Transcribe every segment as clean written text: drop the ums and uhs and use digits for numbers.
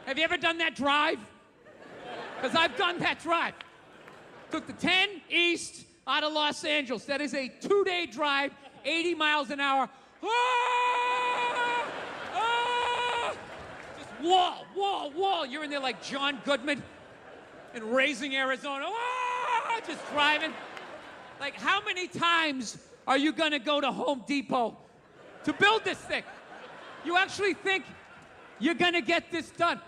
Have you ever done that drive? Because I've done that drive. Took the 10 east out of Los Angeles. That is a 2-day drive, 80 miles an hour. Ah! Ah! Just wall. You're in there like John Goodman in Raising Arizona. Ah! Just driving. Like, how many times are you gonna go to Home Depot to build this thing? You actually think you're gonna get this done?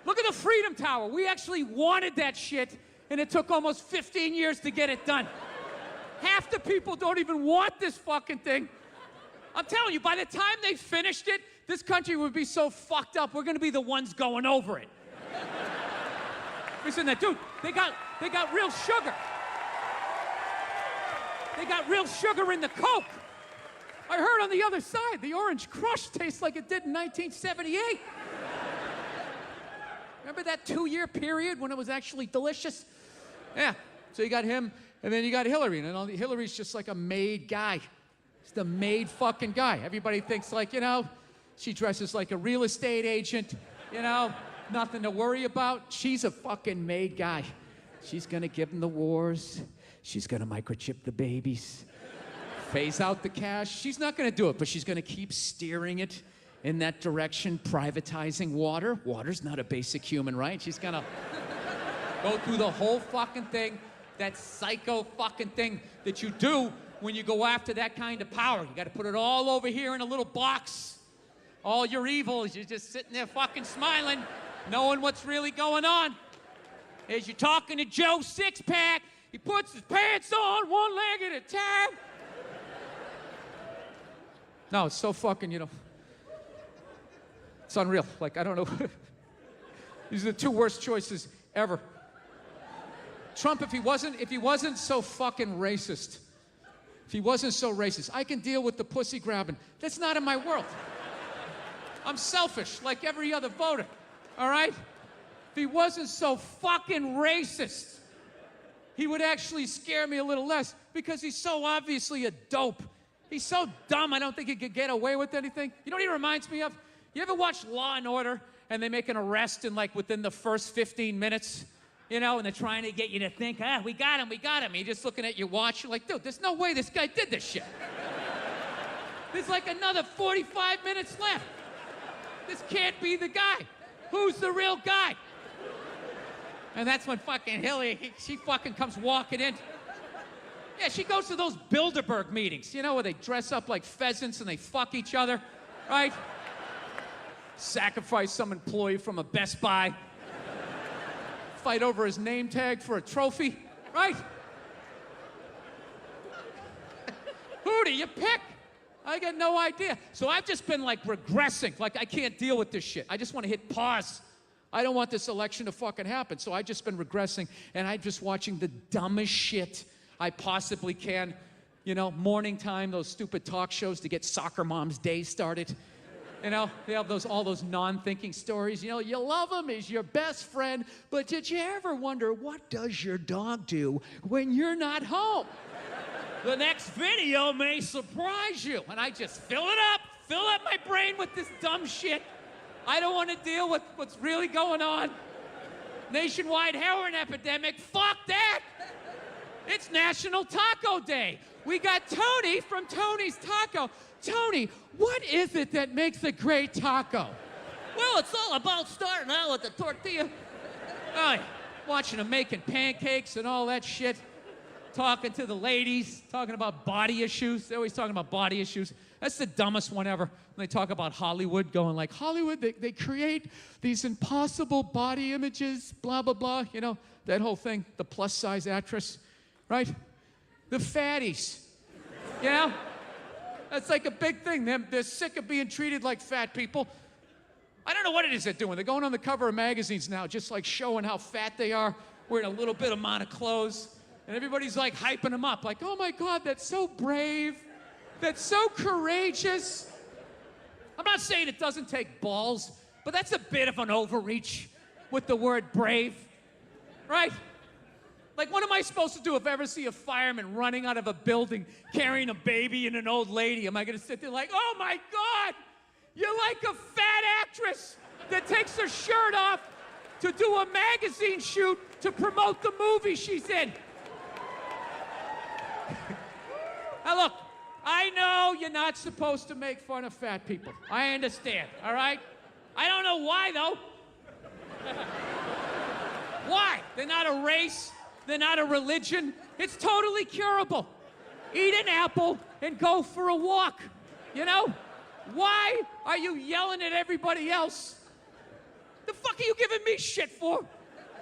Look at the Freedom Tower. We actually wanted that shit, and it took almost 15 years to get it done. Half the people don't even want this fucking thing. I'm telling you, by the time they finished it, this country would be so fucked up, we're gonna be the ones going over it. Listen, that dude, they got real sugar. They got real sugar in the Coke. I heard on the other side, the Orange Crush tastes like it did in 1978. Remember that 2-year period when it was actually delicious? Yeah, so you got him, and then you got Hillary, and Hillary's just like a made guy. She's the made fucking guy. Everybody thinks like, she dresses like a real estate agent, nothing to worry about. She's a fucking made guy. She's gonna give them the wars. She's gonna microchip the babies. Phase out the cash. She's not gonna do it, but she's gonna keep steering it in that direction, privatizing water. Water's not a basic human right. She's gonna go through the whole fucking thing, that psycho fucking thing that you do when you go after that kind of power. You gotta put it all over here in a little box. All your evils, you're just sitting there fucking smiling, knowing what's really going on. As you're talking to Joe Sixpack, he puts his pants on one leg at a time. No, it's so fucking, it's unreal. Like, I don't know. These are the 2 worst choices ever. Trump, if he wasn't so fucking racist, if he wasn't so racist, I can deal with the pussy grabbing. That's not in my world. I'm selfish, like every other voter, all right? If he wasn't so fucking racist, he would actually scare me a little less, because he's so obviously a dope. He's so dumb, I don't think he could get away with anything. You know what he reminds me of? You ever watch Law and Order, and they make an arrest in within the first 15 minutes? And they're trying to get you to think, we got him. You're just looking at your watch, you're like, dude, there's no way this guy did this shit. There's like another 45 minutes left. This can't be the guy. Who's the real guy? And that's when fucking Hillary, she fucking comes walking in. Yeah, she goes to those Bilderberg meetings, where they dress up like pheasants and they fuck each other, right? Sacrifice some employee from a Best Buy. Fight over his name tag for a trophy, right? Who do you pick? I got no idea. So I've just been regressing. I can't deal with this shit. I just want to hit pause. I don't want this election to fucking happen. So I've just been regressing, and I'm just watching the dumbest shit I possibly can. Morning time, those stupid talk shows to get soccer mom's day started. They have all those non-thinking stories. You love him, he's your best friend, but did you ever wonder, what does your dog do when you're not home? The next video may surprise you. And I just fill up my brain with this dumb shit. I don't want to deal with what's really going on. Nationwide heroin epidemic, fuck that. It's National Taco Day. We got Tony from Tony's Taco. Tony, what is it that makes a great taco? Well, it's all about starting out with the tortilla. Oh, yeah. Watching them making pancakes and all that shit. Talking to the ladies, talking about body issues. They're always talking about body issues. That's the dumbest one ever. When they talk about Hollywood, going like, Hollywood, they create these impossible body images, blah, blah, blah. That whole thing, the plus-size actress, right? The fatties, That's like a big thing. They're sick of being treated like fat people. I don't know what it is they're doing. They're going on the cover of magazines now, just showing how fat they are, wearing a little bit amount of clothes. And everybody's hyping them up, oh my God, that's so brave. That's so courageous. I'm not saying it doesn't take balls, but that's a bit of an overreach with the word brave, right? What am I supposed to do if I ever see a fireman running out of a building carrying a baby and an old lady? Am I gonna sit there oh my God, you're like a fat actress. that takes her shirt off to do a magazine shoot to promote the movie she's in. Now look, I know you're not supposed to make fun of fat people. I understand, all right? I don't know why, though. Why? They're not a race. They're not a religion. It's totally curable. Eat an apple and go for a walk, you know? Why are you yelling at everybody else? The fuck are you giving me shit for?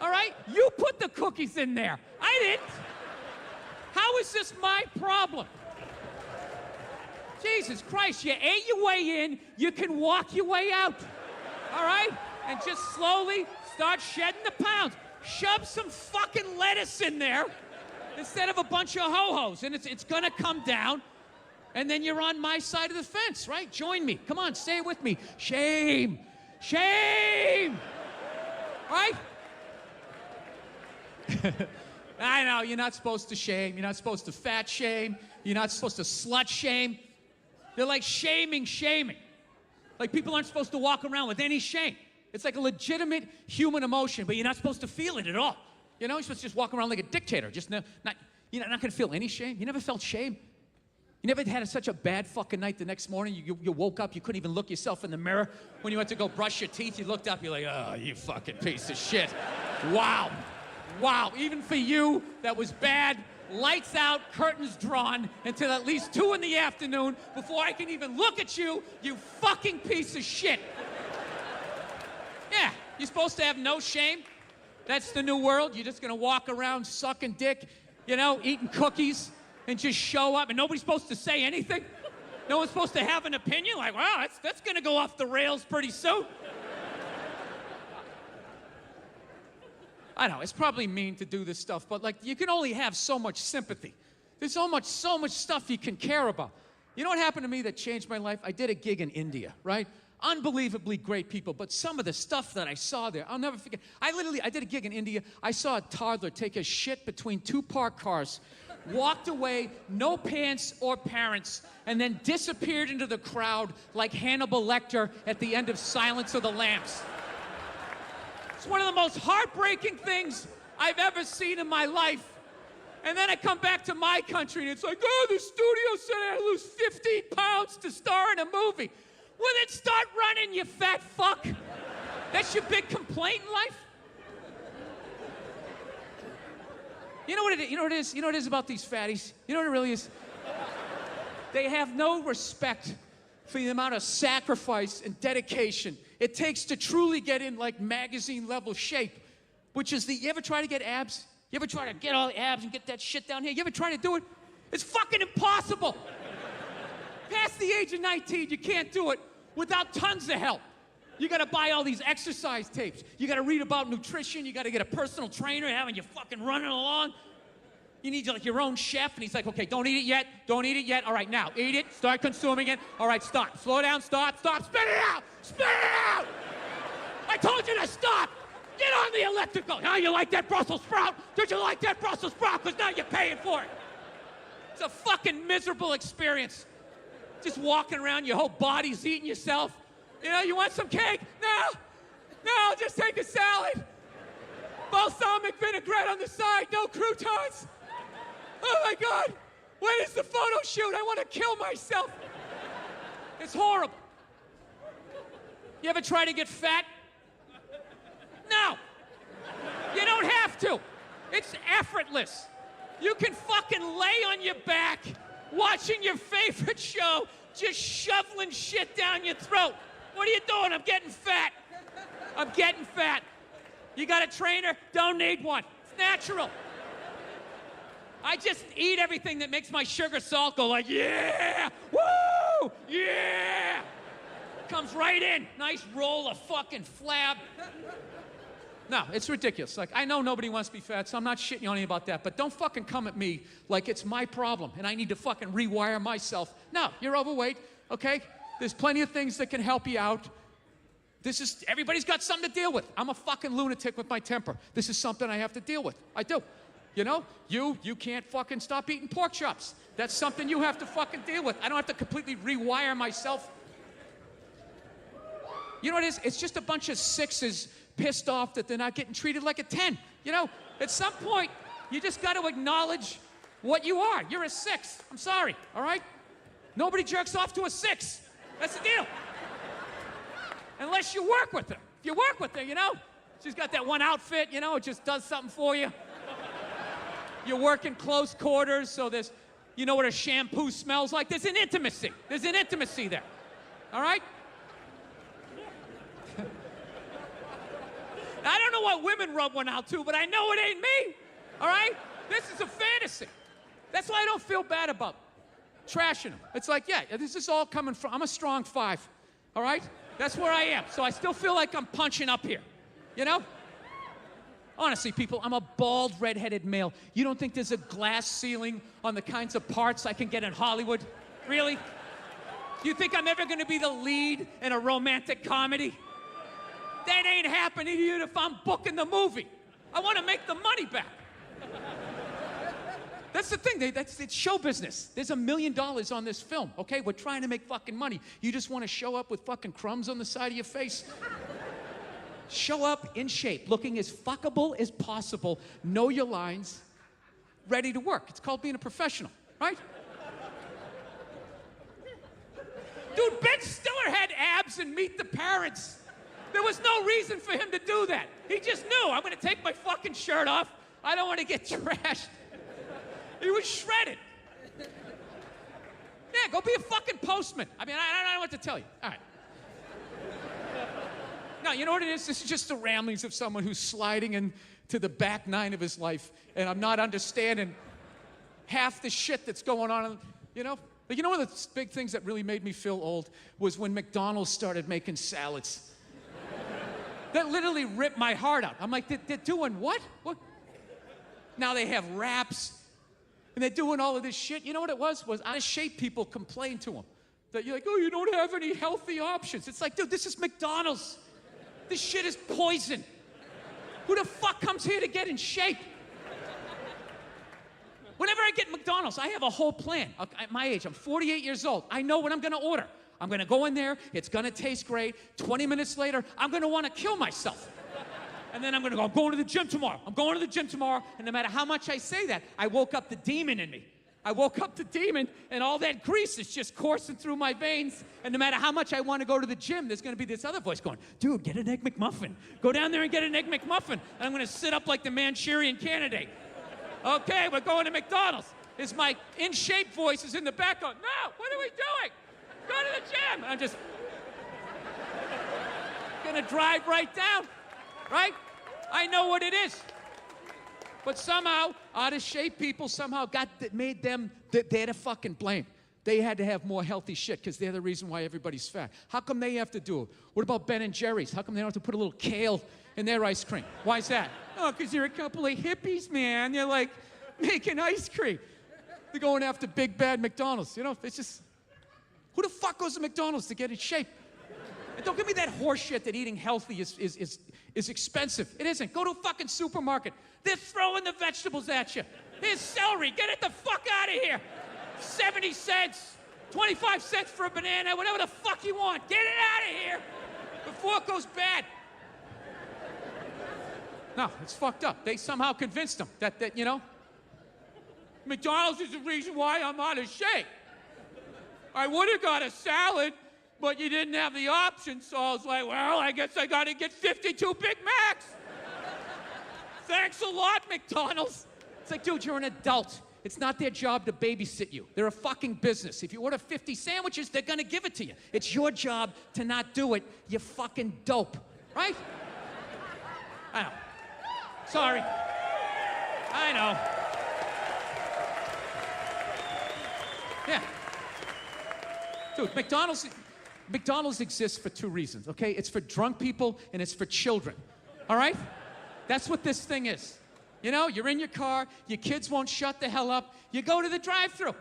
All right? You put the cookies in there. I didn't. How is this my problem? Jesus Christ, you ate your way in, you can walk your way out. All right? And just slowly start shedding the pounds. Shove some fucking lettuce in there instead of a bunch of ho-hos, and it's gonna come down, and then you're on my side of the fence, right? Join me. Come on, say it with me. Shame. Shame! Right? I know, you're not supposed to shame. You're not supposed to fat shame. You're not supposed to slut shame. They're like shaming. Like people aren't supposed to walk around with any shame. It's like a legitimate human emotion, but you're not supposed to feel it at all. You know, you're supposed to just walk around like a dictator. You're not gonna feel any shame. You never felt shame? You never had such a bad fucking night the next morning, you woke up, you couldn't even look yourself in the mirror. When you went to go brush your teeth, you looked up, you're like, oh, you fucking piece of shit. Wow. Wow, even for you, that was bad. Lights out, curtains drawn, until at least 2 in the afternoon before I can even look at you, you fucking piece of shit. Yeah, you're supposed to have no shame. That's the new world. You're just gonna walk around sucking dick, you know, eating cookies, and just show up, and nobody's supposed to say anything? No one's supposed to have an opinion? Like, wow, that's gonna go off the rails pretty soon. I know, it's probably mean to do this stuff, but like, you can only have so much sympathy. There's so much stuff you can care about. You know what happened to me that changed my life? I did a gig in India, right? Unbelievably great people, but some of the stuff that I saw there, I'll never forget. I did a gig in India. I saw a toddler take a shit between 2 parked cars, walked away, no pants or parents, and then disappeared into the crowd like Hannibal Lecter at the end of Silence of the Lambs. It's one of the most heartbreaking things I've ever seen in my life. And then I come back to my country and it's like, oh, the studio said I had to lose 15 pounds to star in a movie. Well, then start running, you fat fuck. That's your big complaint in life? You know what it is? You know what it is? You know what it is about these fatties? You know what it really is? They have no respect for the amount of sacrifice and dedication it takes to truly get in like magazine level shape, which is you ever try to get abs? You ever try to get all the abs and get that shit down here? You ever try to do it? It's fucking impossible. Past the age of 19, you can't do it without tons of help. You gotta buy all these exercise tapes. You gotta read about nutrition. You gotta get a personal trainer having you fucking running along. You need like your own chef, and he's like, okay, don't eat it yet. Don't eat it yet. All right, now, eat it. Start consuming it. All right, stop. Slow down, stop. Spit it out. Spit it out. I told you to stop. Get on the elliptical. Now you like that Brussels sprout? Did you like that Brussels sprout? Because now you're paying for it. It's a fucking miserable experience. Just walking around, your whole body's eating yourself. You know, you want some cake? No, just take a salad. Balsamic vinaigrette on the side, no croutons. Oh my God, when is the photo shoot? I want to kill myself. It's horrible. You ever try to get fat? No. You don't have to. It's effortless. You can fucking lay on your back, watching your favorite show, just shoveling shit down your throat. What are you doing? I'm getting fat. I'm getting fat. You got a trainer? Don't need one. It's natural. I just eat everything that makes my sugar salt go like, yeah, woo, yeah. Comes right in. Nice roll of fucking flab. No, it's ridiculous. Like, I know nobody wants to be fat, so I'm not shitting on you about that, but don't fucking come at me like it's my problem and I need to fucking rewire myself. No, you're overweight, okay? There's plenty of things that can help you out. Everybody's got something to deal with. I'm a fucking lunatic with my temper. This is something I have to deal with. I do. You know, you can't fucking stop eating pork chops. That's something you have to fucking deal with. I don't have to completely rewire myself. You know what it is? It's just a bunch of 6s pissed off that they're not getting treated like a 10. You know, at some point, you just got to acknowledge what you are. You're a 6. I'm sorry, all right? Nobody jerks off to a 6. That's the deal. Unless you work with her. If you work with her, you know, she's got that one outfit, you know, it just does something for you. You work in close quarters, so there's, you know what a shampoo smells like? There's an intimacy. There's an intimacy there. All right? I don't know what women rub one out to, but I know it ain't me. All right? This is a fantasy. That's why I don't feel bad about trashing them. It's like, yeah, this is all coming from, I'm a strong 5. All right? That's where I am. So I still feel like I'm punching up here. You know? Honestly, people, I'm a bald, redheaded male. You don't think there's a glass ceiling on the kinds of parts I can get in Hollywood? Really? You think I'm ever going to be the lead in a romantic comedy? That ain't happening even if I'm booking the movie. I want to make the money back. That's the thing. It's show business. There's $1 million on this film, okay? We're trying to make fucking money. You just want to show up with fucking crumbs on the side of your face? Show up in shape, looking as fuckable as possible, know your lines, ready to work. It's called being a professional, right? Dude, Ben Stiller had abs and Meet the Parents. There was no reason for him to do that. He just knew, I'm going to take my fucking shirt off. I don't want to get trashed. He was shredded. Yeah, go be a fucking postman. I mean, I don't know what to tell you. All right. No, you know what it is? This is just the ramblings of someone who's sliding into the back 9 of his life, and I'm not understanding half the shit that's going on, you know? Like, you know one of the big things that really made me feel old was when McDonald's started making salads. That literally ripped my heart out. I'm like, they're doing what? What? Now they have wraps, and they're doing all of this shit. You know what it was out of shape people complained to them. That you're like, oh, you don't have any healthy options. It's like, dude, this is McDonald's. This shit is poison. Who the fuck comes here to get in shape? Whenever I get McDonald's, I have a whole plan. At my age, I'm 48 years old. I know what I'm going to order. I'm going to go in there. It's going to taste great. 20 minutes later, I'm going to want to kill myself. And then I'm going to go, I'm going to the gym tomorrow. I'm going to the gym tomorrow. And no matter how much I say that, I woke up the demon in me. I woke up the demon, and all that grease is just coursing through my veins. And no matter how much I want to go to the gym, there's going to be this other voice going, dude, get an Egg McMuffin. Go down there and get an Egg McMuffin. And I'm going to sit up like the Manchurian Candidate. Okay, we're going to McDonald's. Is my in-shape voice is in the back going, no, what are we doing? Go to the gym. And I'm just going to drive right down, right? I know what it is. But somehow, out-of-shape people somehow made them, they're the fucking blame. They had to have more healthy shit because they're the reason why everybody's fat. How come they have to do it? What about Ben and Jerry's? How come they don't have to put a little kale in their ice cream? Why is that? Oh, because you're a couple of hippies, man. You're like making ice cream. They're going after big bad McDonald's. You know, it's just, who the fuck goes to McDonald's to get in shape? And don't give me that horse shit that eating healthy is expensive. It isn't. Go to a fucking supermarket. They're throwing the vegetables at you. Here's celery. Get it the fuck out of here. 70 cents, 25 cents for a banana, whatever the fuck you want. Get it out of here before it goes bad. No, it's fucked up. They somehow convinced them that you know, McDonald's is the reason why I'm out of shape. I would have got a salad, but you didn't have the option, so I was like, well, I guess I got to get 52 Big Macs. Thanks a lot, McDonald's. It's like, dude, you're an adult. It's not their job to babysit you. They're a fucking business. If you order 50 sandwiches, they're gonna give it to you. It's your job to not do it, you fucking dope. Right? I know. Sorry. I know. Yeah. Dude, McDonald's exists for 2 reasons, okay? It's for drunk people and it's for children. All right? That's what this thing is. You know, you're in your car, your kids won't shut the hell up, you go to the drive-thru.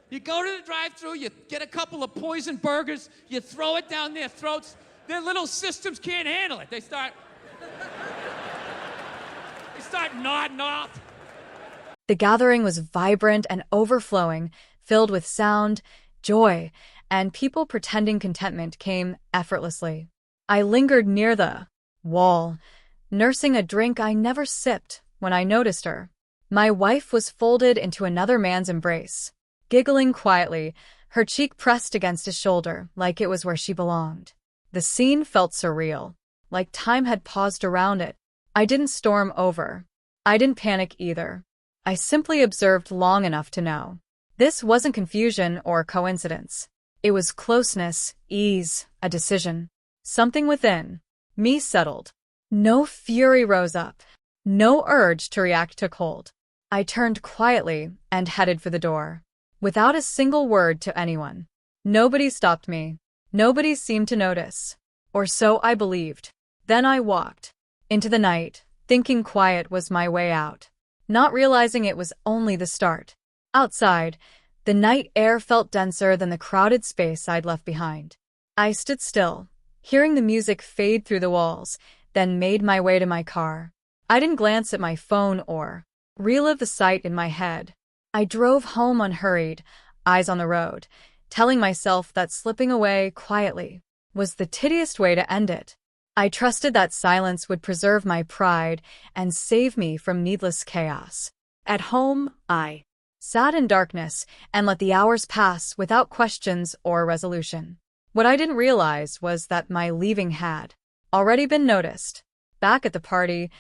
You go to the drive-thru, you get a couple of poison burgers, you throw it down their throats, their little systems can't handle it. They start nodding off. The gathering was vibrant and overflowing, filled with sound, joy, and people pretending contentment came effortlessly. I lingered near the wall, nursing a drink I never sipped when I noticed her. My wife was folded into another man's embrace, giggling quietly, her cheek pressed against his shoulder like it was where she belonged. The scene felt surreal, like time had paused around it. I didn't storm over. I didn't panic either. I simply observed long enough to know. This wasn't confusion or coincidence. It was closeness, ease, a decision. Something within me settled. No fury rose up. No urge to react took hold. I turned quietly and headed for the door, without a single word to anyone. Nobody stopped me. Nobody seemed to notice. Or so I believed. Then I walked into the night, thinking quiet was my way out, not realizing it was only the start. Outside, the night air felt denser than the crowded space I'd left behind. I stood still, hearing the music fade through the walls, then made my way to my car. I didn't glance at my phone or relive the sight in my head. I drove home unhurried, eyes on the road, telling myself that slipping away quietly was the tittiest way to end it. I trusted that silence would preserve my pride and save me from needless chaos. At home, I sat in darkness and let the hours pass without questions or resolution. What I didn't realize was that my leaving had already been noticed. Back at the party,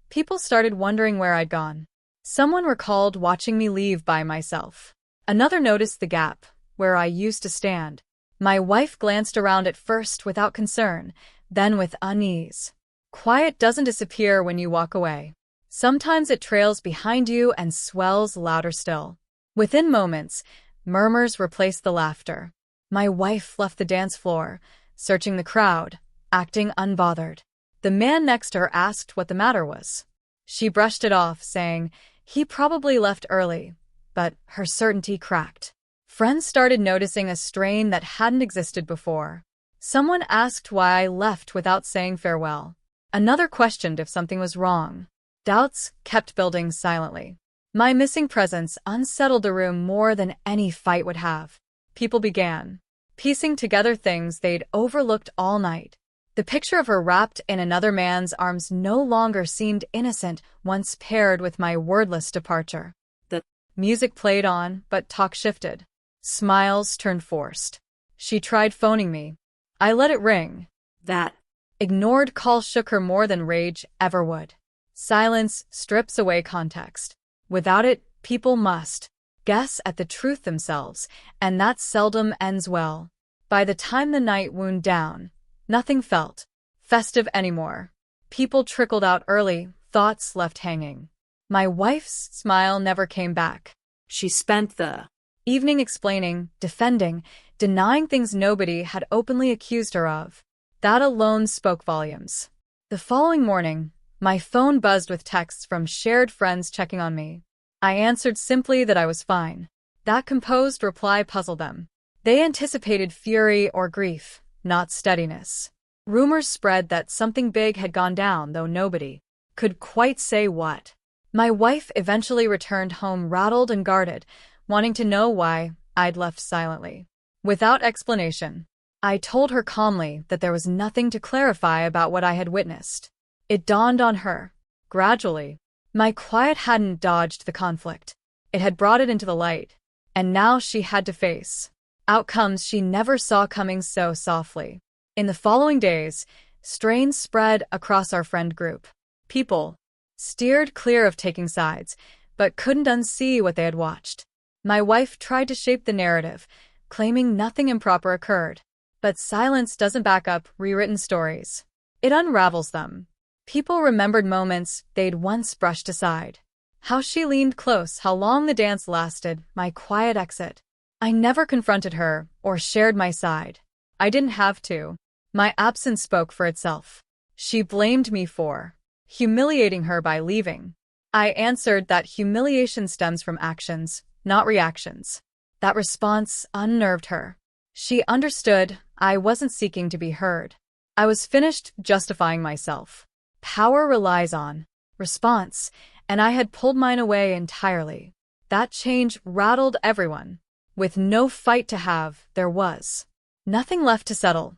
people started wondering where I'd gone. Someone recalled watching me leave by myself. Another noticed the gap where I used to stand. My wife glanced around at first without concern, then with unease. Quiet doesn't disappear when you walk away. Sometimes it trails behind you and swells louder still. Within moments, murmurs replaced the laughter. My wife left the dance floor, searching the crowd, acting unbothered. The man next to her asked what the matter was. She brushed it off, saying he probably left early, but her certainty cracked. Friends started noticing a strain that hadn't existed before. Someone asked why I left without saying farewell. Another questioned if something was wrong. Doubts kept building silently. My missing presence unsettled the room more than any fight would have. People began piecing together things they'd overlooked all night. The picture of her wrapped in another man's arms no longer seemed innocent once paired with my wordless departure. The music played on, but talk shifted. Smiles turned forced. She tried phoning me. I let it ring. That ignored call shook her more than rage ever would. Silence strips away context. Without it, people must guess at the truth themselves, and that seldom ends well. By the time the night wound down, nothing felt festive anymore. People trickled out early, thoughts left hanging. My wife's smile never came back. She spent the evening explaining, defending, denying things nobody had openly accused her of. That alone spoke volumes. The following morning, my phone buzzed with texts from shared friends checking on me. I answered simply that I was fine. That composed reply puzzled them. They anticipated fury or grief, not steadiness. Rumors spread that something big had gone down, though nobody could quite say what. My wife eventually returned home rattled and guarded, wanting to know why I'd left silently. Without explanation, I told her calmly that there was nothing to clarify about what I had witnessed. It dawned on her, gradually. My quiet hadn't dodged the conflict. It had brought it into the light, and now she had to face outcomes she never saw coming so softly. In the following days, strains spread across our friend group. People steered clear of taking sides, but couldn't unsee what they had watched. My wife tried to shape the narrative, claiming nothing improper occurred. But silence doesn't back up rewritten stories. It unravels them. People remembered moments they'd once brushed aside. How she leaned close, how long the dance lasted, my quiet exit. I never confronted her or shared my side. I didn't have to. My absence spoke for itself. She blamed me for humiliating her by leaving. I answered that humiliation stems from actions, not reactions. That response unnerved her. She understood I wasn't seeking to be heard. I was finished justifying myself. Power relies on response, and I had pulled mine away entirely. That change rattled everyone. With no fight to have, there was nothing left to settle,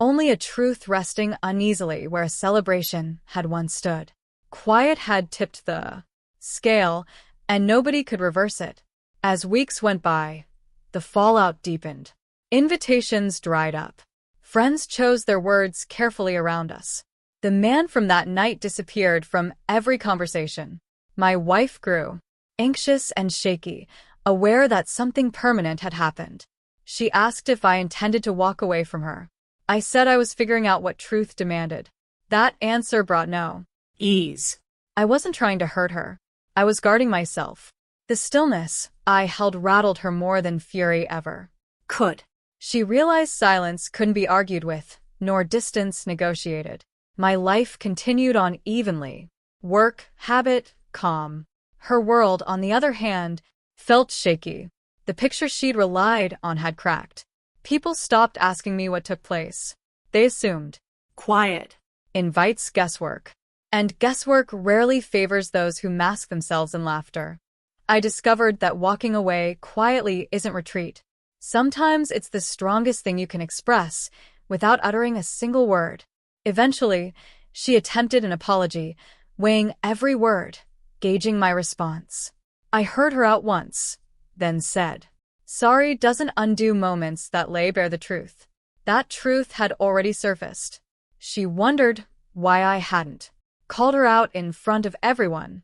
only a truth resting uneasily where a celebration had once stood. Quiet had tipped the scale, and nobody could reverse it. As weeks went by, the fallout deepened. Invitations dried up. Friends chose their words carefully around us. The man from that night disappeared from every conversation. My wife grew anxious and shaky, aware that something permanent had happened. She asked if I intended to walk away from her. I said I was figuring out what truth demanded. That answer brought no ease. I wasn't trying to hurt her. I was guarding myself. The stillness I held rattled her more than fury ever could. She realized silence couldn't be argued with, nor distance negotiated. My life continued on evenly. Work, habit, calm. Her world, on the other hand, felt shaky. The picture she'd relied on had cracked. People stopped asking me what took place. They assumed. Quiet invites guesswork. And guesswork rarely favors those who mask themselves in laughter. I discovered that walking away quietly isn't retreat. Sometimes it's the strongest thing you can express without uttering a single word. Eventually, she attempted an apology, weighing every word, gauging my response. I heard her out once, then said, "Sorry doesn't undo moments that lay bare the truth." That truth had already surfaced. She wondered why I hadn't called her out in front of everyone.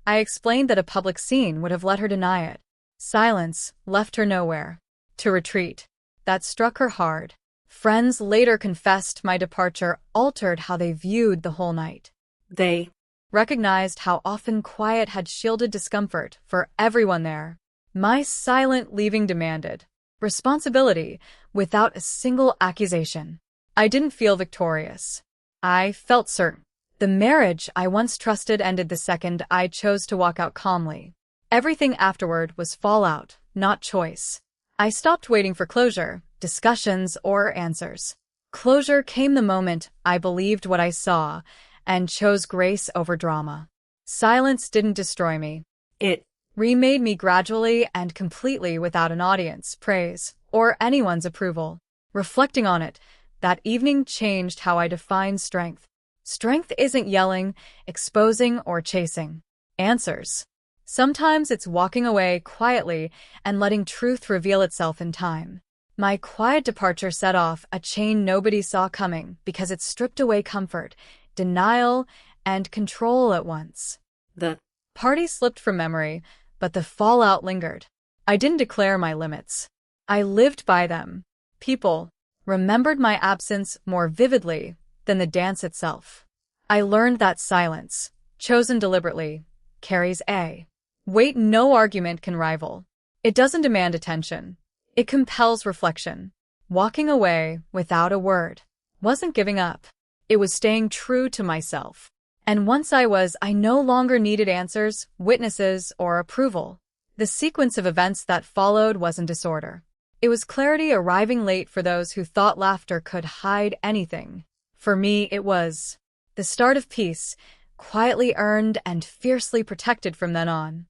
I explained that a public scene would have let her deny it. Silence left her nowhere to retreat. That struck her hard. Friends later confessed my departure altered how they viewed the whole night. They recognized how often quiet had shielded discomfort for everyone there. My silent leaving demanded responsibility without a single accusation. I didn't feel victorious. I felt certain. The marriage I once trusted ended the second I chose to walk out calmly. Everything afterward was fallout, not choice. I stopped waiting for closure, discussions, or answers. Closure came the moment I believed what I saw and chose grace over drama. Silence didn't destroy me. It remade me gradually and completely without an audience, praise, or anyone's approval. Reflecting on it, that evening changed how I define strength. Strength isn't yelling, exposing, or chasing answers. Sometimes it's walking away quietly and letting truth reveal itself in time. My quiet departure set off a chain nobody saw coming because it stripped away comfort, denial, and control at once. The party slipped from memory, but the fallout lingered. I didn't declare my limits. I lived by them. People remembered my absence more vividly than the dance itself. I learned that silence, chosen deliberately, carries a weight no argument can rival. It doesn't demand attention. It compels reflection. Walking away without a word wasn't giving up. It was staying true to myself. And once I no longer needed answers, witnesses, or approval. The sequence of events that followed wasn't disorder. It was clarity arriving late for those who thought laughter could hide anything. For me, it was the start of peace, quietly earned and fiercely protected from then on.